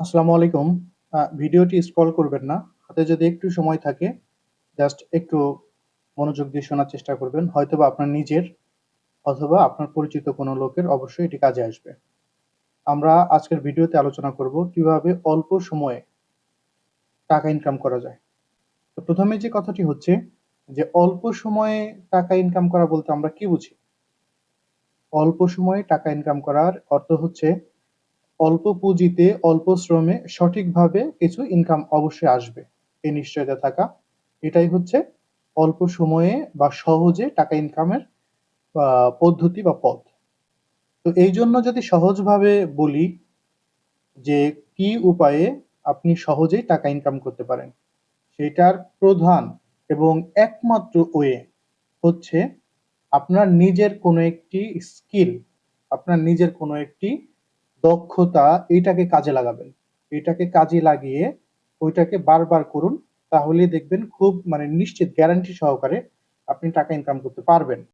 আসসালামু আলাইকুম। ভিডিওটি স্ক্রল করবেন না। হাতে যদি একটু সময় থাকে জাস্ট একটু মনোযোগ দিয়ে শোনার চেষ্টা করবেন। হয়তোবা আপনার নিজের অথবা আপনার পরিচিত কোনো লোকের অবশ্যই এটি কাজে আসবে। আমরা আজকের ভিডিওতে আলোচনা করব কিভাবে অল্প সময়ে টাকা ইনকাম করা যায়। তো ১ম এ যে কথাটি হচ্ছে যে অল্প সময়ে টাকা ইনকাম করা বলতে আমরা কি বুঝি? অল্প সময়ে টাকা ইনকাম করার অর্থ হচ্ছে অল্প পুঁজিতে অল্প শ্রমে সঠিকভাবে কিছু ইনকাম অবশ্যই আসবে। এই নিশ্চয়তা থাকা। এটাই হচ্ছে অল্প সময়ে বা সহজে টাকা ইনকামের পদ্ধতি বা পথ। তো এইজন্য যদি সহজভাবে বলি যে কি উপায়ে আপনি সহজেই টাকা ইনকাম করতে পারেন। সেটার প্রধান এবং একমাত্র ওয়ে হচ্ছে আপনার নিজের কোনো একটি স্কিল, আপনার নিজের কোনো একটি দক্ষতা এইটাকে কাজে লাগাবেন। এটাকে কাজে লাগিয়ে ওইটাকে বারবার করুন। তাহলেই দেখবেন খুব নিশ্চিত গ্যারান্টি সহকারে আপনি টাকা ইনকাম করতে পারবেন।